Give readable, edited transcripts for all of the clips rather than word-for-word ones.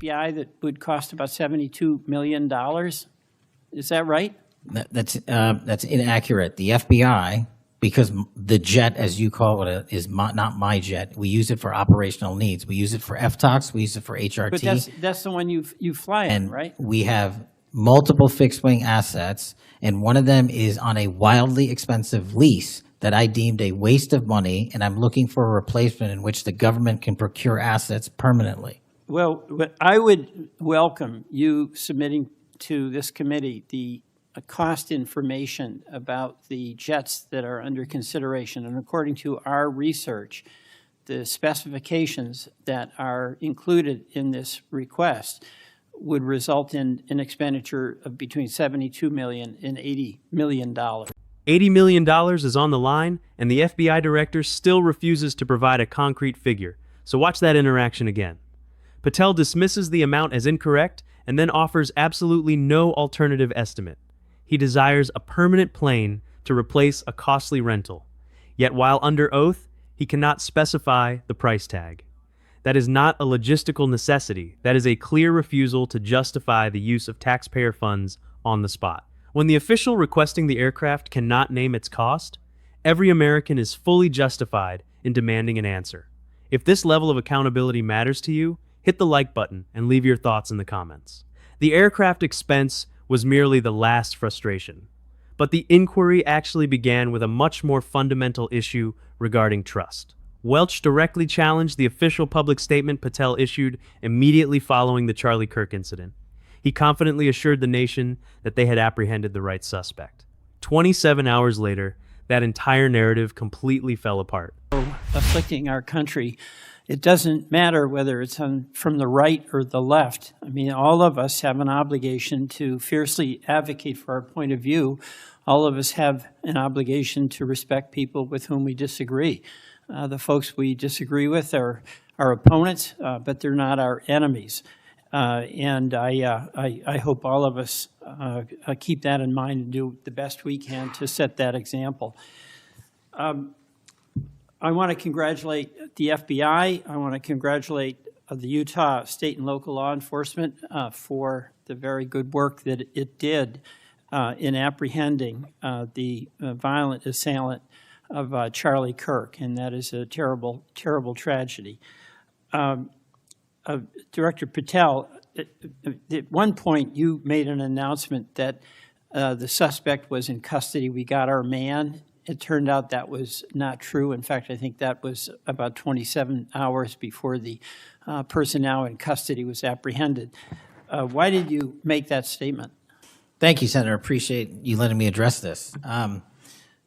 FBI that would cost about $72 million. Is that right? That's inaccurate. The FBI, because the jet, as you call it, is not my jet. We use it for operational needs. We use it for FTOX. We use it for HRT. But that's the one you fly on, right? We have multiple fixed-wing assets, and one of them is on a wildly expensive lease that I deemed a waste of money, and I'm looking for a replacement in which the government can procure assets permanently. Well, I would welcome you submitting to this committee the cost information about the jets that are under consideration. And according to our research, the specifications that are included in this request would result in an expenditure of between $72 million and $80 million. $80 million is on the line, and the FBI director still refuses to provide a concrete figure. So watch that interaction again. Patel dismisses the amount as incorrect and then offers absolutely no alternative estimate. He desires a permanent plane to replace a costly rental. Yet while under oath, he cannot specify the price tag. That is not a logistical necessity. That is a clear refusal to justify the use of taxpayer funds on the spot. When the official requesting the aircraft cannot name its cost, every American is fully justified in demanding an answer. If this level of accountability matters to you, hit the like button and leave your thoughts in the comments. The aircraft expense was merely the last frustration, but the inquiry actually began with a much more fundamental issue regarding trust. Welch directly challenged the official public statement Patel issued immediately following the Charlie Kirk incident. He confidently assured the nation that they had apprehended the right suspect. 27 hours later, that entire narrative completely fell apart. Afflicting our country, it doesn't matter whether it's from the right or the left. I mean, all of us have an obligation to fiercely advocate for our point of view. All of us have an obligation to respect people with whom we disagree. The folks we disagree with are our opponents, but they're not our enemies. And I hope all of us keep that in mind and do the best we can to set that example. I want to congratulate the FBI. I want to congratulate the Utah state and local law enforcement for the very good work that it did in apprehending the violent assailant of Charlie Kirk, and that is a terrible, terrible tragedy. Director Patel, at one point you made an announcement that the suspect was in custody. We got our man. It turned out that was not true. In fact, I think that was about 27 hours before the person now in custody was apprehended. Why did you make that statement? Thank you, Senator. Appreciate you letting me address this.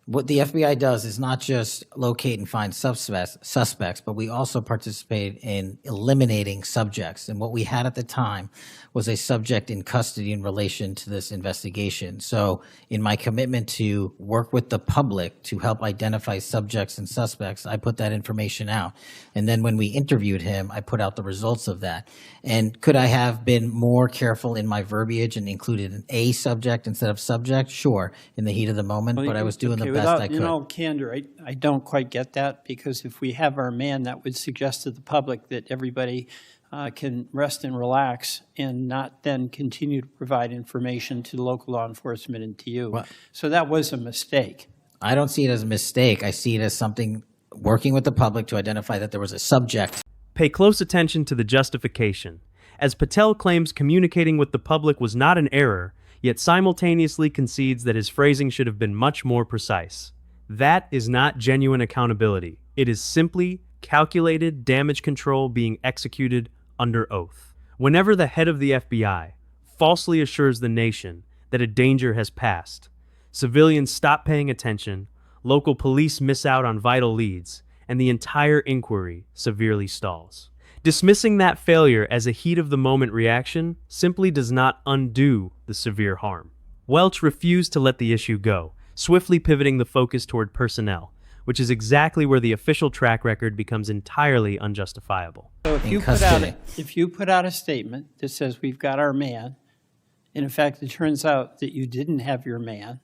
What the FBI does is not just locate and find suspects, but we also participate in eliminating subjects. And what we had at the time was a subject in custody in relation to this investigation. So in my commitment to work with the public to help identify subjects and suspects, I put that information out. And then when we interviewed him, I put out the results of that. And could I have been more careful in my verbiage and included an A subject instead of subject? Sure, in the heat of the moment, but I was doing the best I could. In all candor, I don't quite get that, because if we have our man, that would suggest to the public that everybody can rest and relax and not then continue to provide information to local law enforcement and to you. Well, so that was a mistake. I don't see it as a mistake. I see it as something working with the public to identify that there was a subject. Pay close attention to the justification. As Patel claims communicating with the public was not an error, yet simultaneously concedes that his phrasing should have been much more precise. That is not genuine accountability. It is simply calculated damage control being executed under oath. Whenever the head of the FBI falsely assures the nation that a danger has passed, civilians stop paying attention, local police miss out on vital leads, and the entire inquiry severely stalls. Dismissing that failure as a heat-of-the-moment reaction simply does not undo the severe harm. Welch refused to let the issue go, swiftly pivoting the focus toward personnel, which is exactly where the official track record becomes entirely unjustifiable. So if you put out a statement that says we've got our man, and in fact it turns out that you didn't have your man,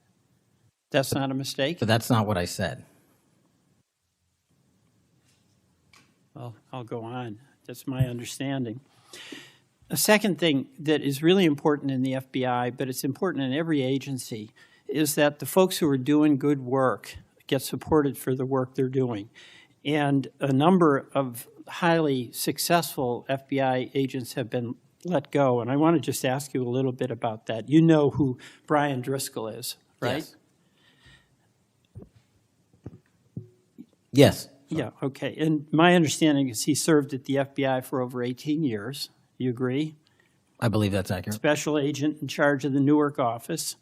that's not a mistake? But that's not what I said. Well, I'll go on. That's my understanding. A second thing that is really important in the FBI, but it's important in every agency, is that the folks who are doing good work get supported for the work they're doing. And a number of highly successful FBI agents have been let go. And I want to just ask you a little bit about that. You know who Brian Driscoll is, right? Yes. Yeah, okay. And my understanding is he served at the FBI for over 18 years. You agree? I believe that's accurate. Special agent in charge of the Newark office.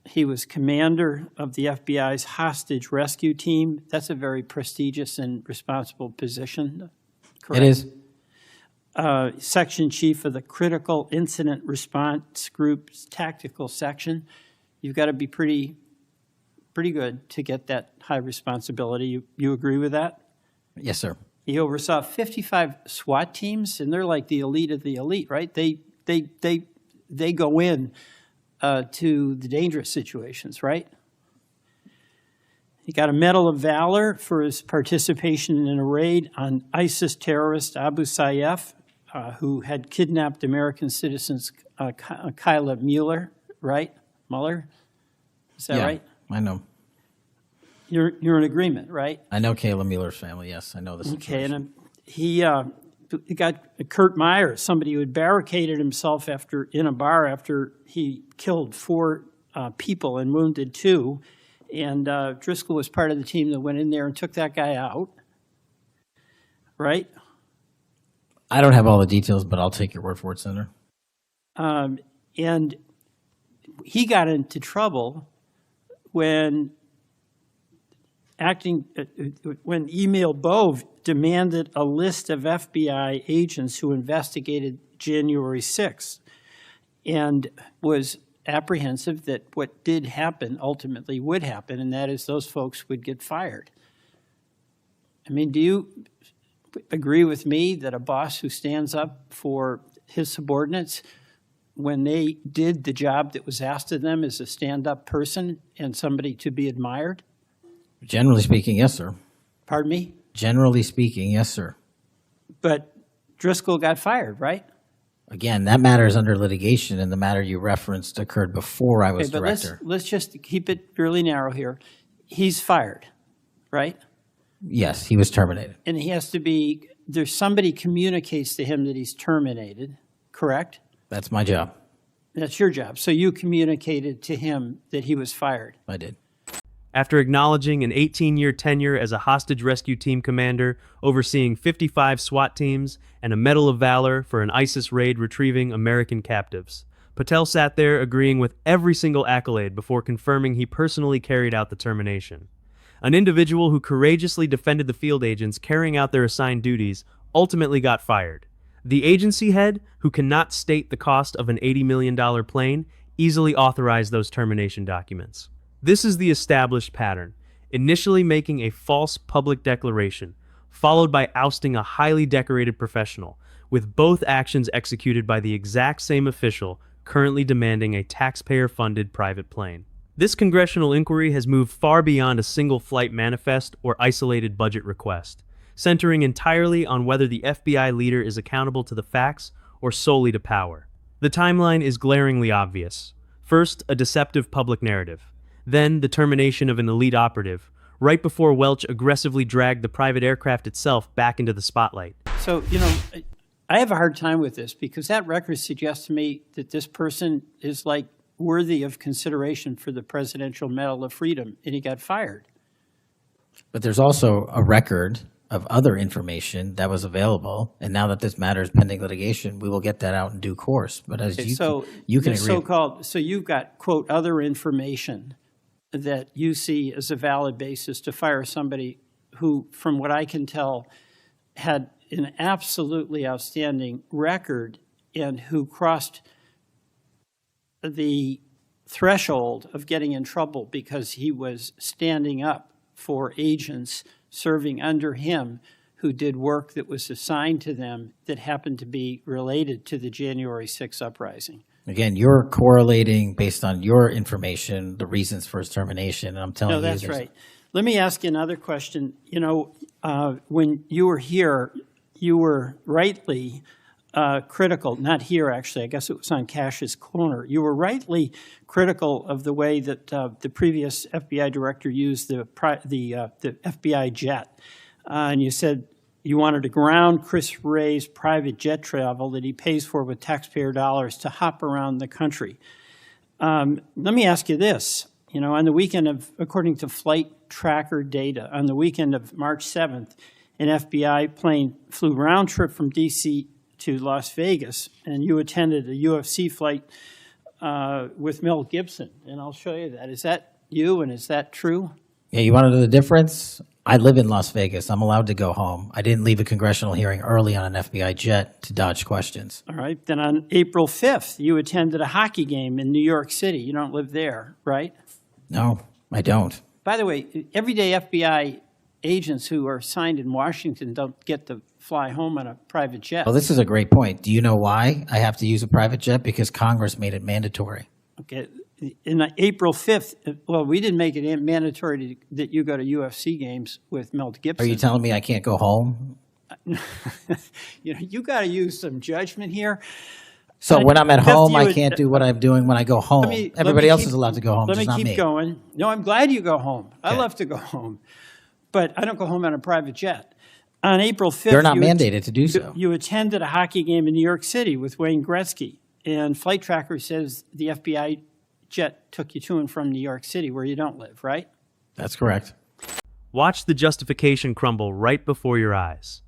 He was commander of the FBI's hostage rescue team. That's a very prestigious and responsible position, correct? It is. Section chief of the Critical Incident Response Group's tactical section. You've got to be pretty good to get that high responsibility. You agree with that? Yes, sir. He oversaw 55 SWAT teams, and they're like the elite of the elite, right? They go in to the dangerous situations, right? He got a Medal of Valor for his participation in a raid on ISIS terrorist Abu Sayyaf, who had kidnapped American citizens Kyla Mueller, right? Mueller? Is that right? I know. You're in agreement, right? I know Kayla Mueller's family, yes. I know the situation. Okay, and he got Kurt Meyer, somebody who had barricaded himself in a bar after he killed 4 people and wounded 2. And Driscoll was part of the team that went in there and took that guy out, right? I don't have all the details, but I'll take your word for it, Senator. And he got into trouble when Emil Bove demanded a list of FBI agents who investigated January 6th and was apprehensive that what did happen ultimately would happen, and that is those folks would get fired. I mean, do you agree with me that a boss who stands up for his subordinates when they did the job that was asked of them is a stand-up person and somebody to be admired? Generally speaking, yes, sir. Pardon me? Generally speaking, yes, sir. But Driscoll got fired, right? Again, that matter is under litigation, and the matter you referenced occurred before I was director. Let's just keep it really narrow here. He's fired, right? Yes, he was terminated. And he has to be, there's somebody communicates to him that he's terminated, correct? That's my job. That's your job. So you communicated to him that he was fired. I did. After acknowledging an 18-year tenure as a hostage rescue team commander, overseeing 55 SWAT teams, and a Medal of Valor for an ISIS raid retrieving American captives, Patel sat there agreeing with every single accolade before confirming he personally carried out the termination. An individual who courageously defended the field agents carrying out their assigned duties ultimately got fired. The agency head, who cannot state the cost of an $80 million plane, easily authorized those termination documents. This is the established pattern, initially making a false public declaration, followed by ousting a highly decorated professional, with both actions executed by the exact same official currently demanding a taxpayer-funded private plane. This congressional inquiry has moved far beyond a single flight manifest or isolated budget request, centering entirely on whether the FBI leader is accountable to the facts or solely to power. The timeline is glaringly obvious. First, a deceptive public narrative. Then, the termination of an elite operative, right before Welch aggressively dragged the private aircraft itself back into the spotlight. So, I have a hard time with this because that record suggests to me that this person is like worthy of consideration for the Presidential Medal of Freedom, and he got fired. But there's also a record of other information that was available, and now that this matter is pending litigation, we will get that out in due course. But as you can agree, so you've got, quote, other information that you see as a valid basis to fire somebody who, from what I can tell, had an absolutely outstanding record and who crossed the threshold of getting in trouble because he was standing up for agents serving under him who did work that was assigned to them that happened to be related to the January 6th uprising. Again, you're correlating based on your information the reasons for his termination, and I'm telling you. No, that's right. Let me ask you another question. When you were here, you were rightly critical, not here actually, I guess it was on Cash's Corner. You were rightly critical of the way that the previous FBI director used the FBI jet. And you said you wanted to ground Chris Wray's private jet travel that he pays for with taxpayer dollars to hop around the country. Let me ask you this. On the weekend of, according to flight tracker data, on the weekend of March 7th, an FBI plane flew round trip from D.C. to Las Vegas, and you attended a UFC fight with Mel Gibson. And I'll show you that. Is that you, and is that true? Yeah, you want to know the difference? I live in Las Vegas. I'm allowed to go home. I didn't leave a congressional hearing early on an FBI jet to dodge questions. All right. Then on April 5th, you attended a hockey game in New York City. You don't live there, right? No, I don't. By the way, everyday FBI agents who are assigned in Washington don't get to fly home on a private jet. Well, this is a great point. Do you know why I have to use a private jet? Because Congress made it mandatory. Okay. In April 5th, well, we didn't make it mandatory that you go to UFC games with Mel Gibson. Are you telling me I can't go home? You got to use some judgment here. So when I'm at home, I can't do what I'm doing when I go home. Everybody else is allowed to go home, just not me. Let me keep going. No, I'm glad you go home. Okay. I love to go home. But I don't go home on a private jet. On April 5th, they're not mandated to do so. You attended a hockey game in New York City with Wayne Gretzky. And Flight Tracker says the FBI jet took you to and from New York City, where you don't live, right? That's correct. Watch the justification crumble right before your eyes.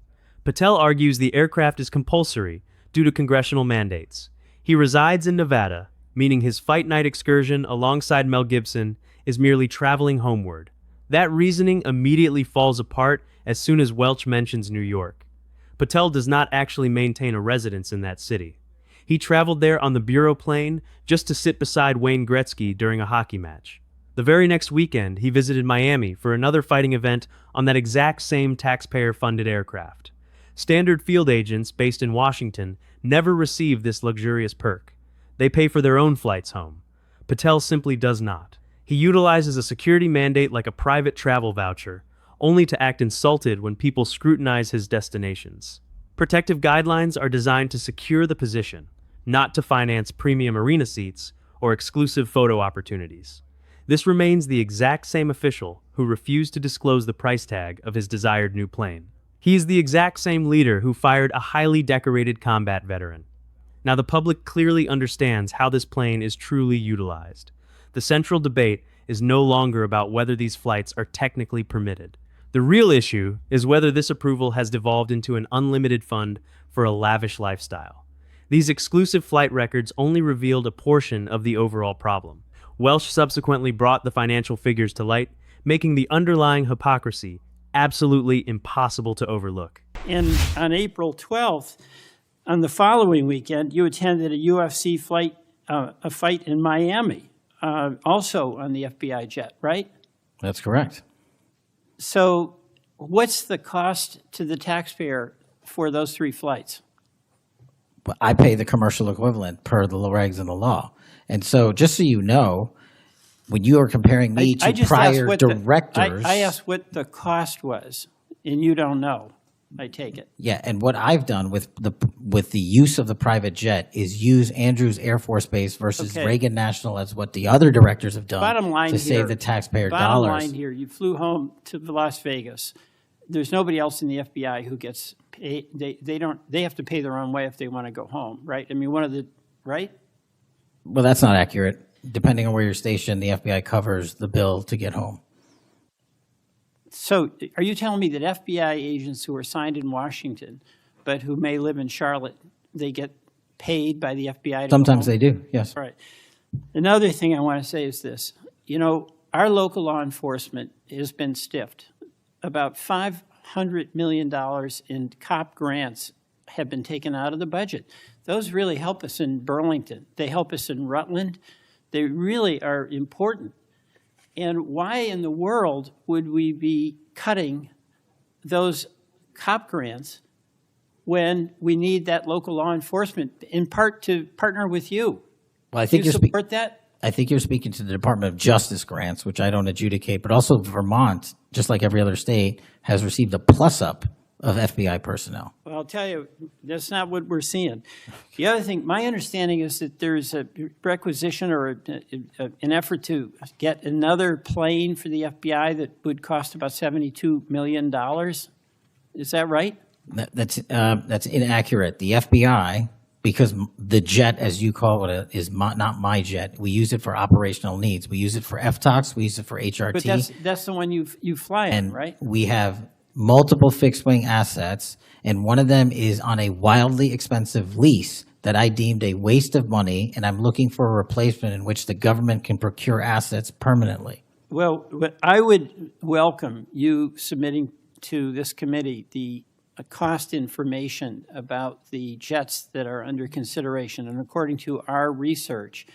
Patel argues the aircraft is compulsory due to congressional mandates. He resides in Nevada, meaning his fight night excursion alongside Mel Gibson is merely traveling homeward. That reasoning immediately falls apart as soon as Welch mentions New York. Patel does not actually maintain a residence in that city. He traveled there on the Bureau plane just to sit beside Wayne Gretzky during a hockey match. The very next weekend, he visited Miami for another fighting event on that exact same taxpayer-funded aircraft. Standard field agents based in Washington never receive this luxurious perk. They pay for their own flights home. Patel simply does not. He utilizes a security mandate like a private travel voucher, only to act insulted when people scrutinize his destinations. Protective guidelines are designed to secure the position, not to finance premium arena seats or exclusive photo opportunities. This remains the exact same official who refused to disclose the price tag of his desired new plane. He is the exact same leader who fired a highly decorated combat veteran. Now, the public clearly understands how this plane is truly utilized. The central debate is no longer about whether these flights are technically permitted. The real issue is whether this approval has devolved into an unlimited fund for a lavish lifestyle. These exclusive flight records only revealed a portion of the overall problem. Welch subsequently brought the financial figures to light, making the underlying hypocrisy absolutely impossible to overlook. And on April 12th, on the following weekend, you attended a UFC fight, a fight in Miami, also on the FBI jet, right? That's correct. So what's the cost to the taxpayer for those 3 flights? But I pay the commercial equivalent per the regs and the law. And so just so you know, when you are comparing me to prior directors... I asked what the cost was, and you don't know, I take it. Yeah, and what I've done with the use of the private jet is use Andrews Air Force Base versus Reagan National as what the other directors have done to save the taxpayer dollars. Bottom line here, you flew home to Las Vegas. There's nobody else in the FBI who gets paid. They have to pay their own way if they want to go home, right? I mean, right? Well, that's not accurate. Depending on where you're stationed, the FBI covers the bill to get home. So are you telling me that FBI agents who are assigned in Washington, but who may live in Charlotte, they get paid by the FBI to Sometimes go home? they do, yes. All right. Another thing I want to say is this. Our local law enforcement has been stiffed. About $500 million in COP grants have been taken out of the budget. Those really help us in Burlington. They help us in Rutland. They really are important. And why in the world would we be cutting those COP grants when we need that local law enforcement, in part to partner with you? Well, I think you support that? I think you're speaking to the Department of Justice grants, which I don't adjudicate, but also Vermont, just like every other state, has received a plus-up of FBI personnel. Well, I'll tell you, that's not what we're seeing. The other thing, my understanding is that there's a requisition or an effort to get another plane for the FBI that would cost about $72 million. Is that right? That's inaccurate. The FBI, because the jet, as you call it, is not my jet. We use it for operational needs. We use it for FTOX. We use it for HRT. But that's the one you fly in, and right? we have multiple fixed-wing assets, and one of them is on a wildly expensive lease that I deemed a waste of money, and I'm looking for a replacement in which the government can procure assets permanently. Well, I would welcome you submitting to this committee the cost information about the jets that are under consideration. And according to our research,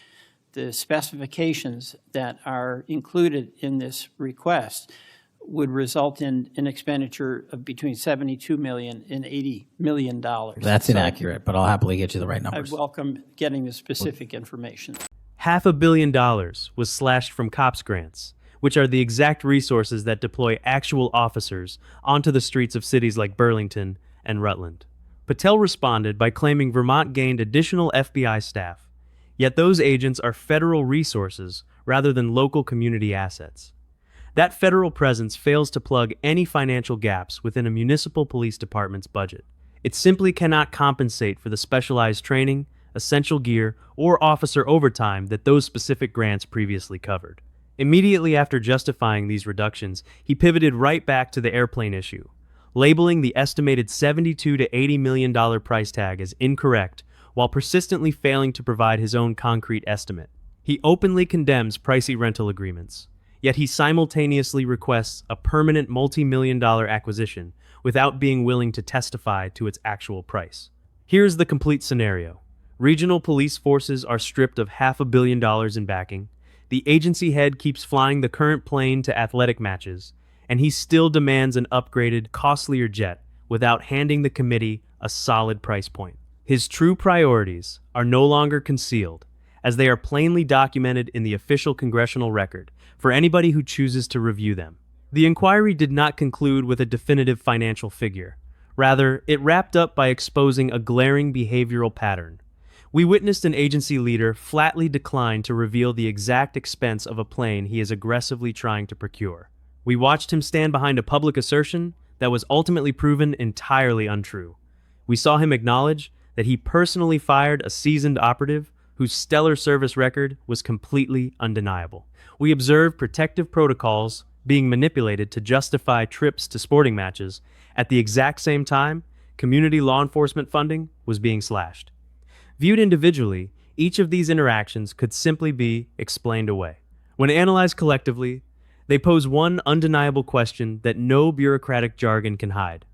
the specifications that are included in this request would result in an expenditure of between $72 million and $80 million. That's inaccurate, but I'll happily get you the right I numbers. welcome getting the specific information. $500 million was slashed from COPS grants, which are the exact resources that deploy actual officers onto the streets of cities like Burlington and Rutland. Patel responded by claiming Vermont gained additional FBI staff, yet those agents are federal resources rather than local community assets. That federal presence fails to plug any financial gaps within a municipal police department's budget. It simply cannot compensate for the specialized training, essential gear, or officer overtime that those specific grants previously covered. Immediately after justifying these reductions, he pivoted right back to the airplane issue, labeling the estimated $72 to $80 million price tag as incorrect while persistently failing to provide his own concrete estimate. He openly condemns pricey rental agreements, yet he simultaneously requests a permanent multi-million-dollar acquisition without being willing to testify to its actual price. Here's the complete scenario. Regional police forces are stripped of $500 million in backing. The agency head keeps flying the current plane to athletic matches, and he still demands an upgraded, costlier jet without handing the committee a solid price point. His true priorities are no longer concealed, as they are plainly documented in the official congressional record for anybody who chooses to review them. The inquiry did not conclude with a definitive financial figure. Rather, it wrapped up by exposing a glaring behavioral pattern. We witnessed an agency leader flatly decline to reveal the exact expense of a plane he is aggressively trying to procure. We watched him stand behind a public assertion that was ultimately proven entirely untrue. We saw him acknowledge that he personally fired a seasoned operative whose stellar service record was completely undeniable. We observed protective protocols being manipulated to justify trips to sporting matches. At the exact same time, community law enforcement funding was being slashed. Viewed individually, each of these interactions could simply be explained away. When analyzed collectively, they pose one undeniable question that no bureaucratic jargon can hide.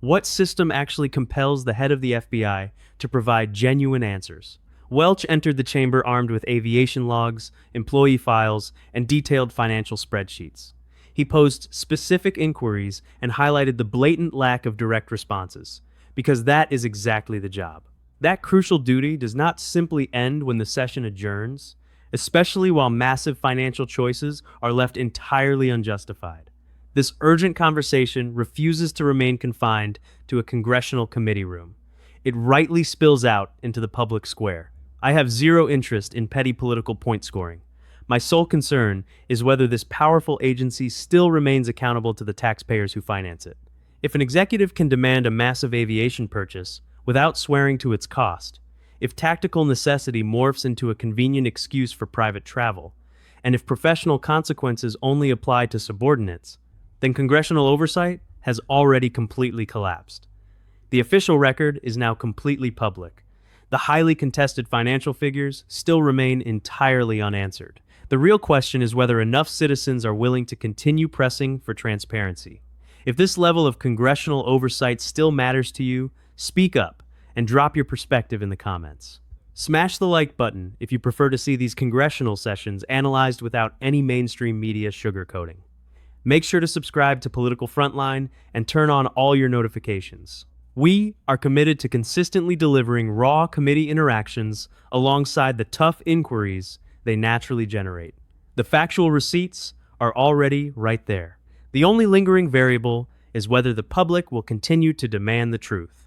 What system actually compels the head of the FBI to provide genuine answers? Welch entered the chamber armed with aviation logs, employee files, and detailed financial spreadsheets. He posed specific inquiries and highlighted the blatant lack of direct responses, because that is exactly the job. That crucial duty does not simply end when the session adjourns, especially while massive financial choices are left entirely unjustified. This urgent conversation refuses to remain confined to a congressional committee room. It rightly spills out into the public square. I have zero interest in petty political point scoring. My sole concern is whether this powerful agency still remains accountable to the taxpayers who finance it. If an executive can demand a massive aviation purchase without swearing to its cost, if tactical necessity morphs into a convenient excuse for private travel, and if professional consequences only apply to subordinates, then congressional oversight has already completely collapsed. The official record is now completely public. The highly contested financial figures still remain entirely unanswered. The real question is whether enough citizens are willing to continue pressing for transparency. If this level of congressional oversight still matters to you, speak up and drop your perspective in the comments. Smash the like button if you prefer to see these congressional sessions analyzed without any mainstream media sugarcoating. Make sure to subscribe to Political Frontline and turn on all your notifications. We are committed to consistently delivering raw committee interactions alongside the tough inquiries they naturally generate. The factual receipts are already right there. The only lingering variable is whether the public will continue to demand the truth.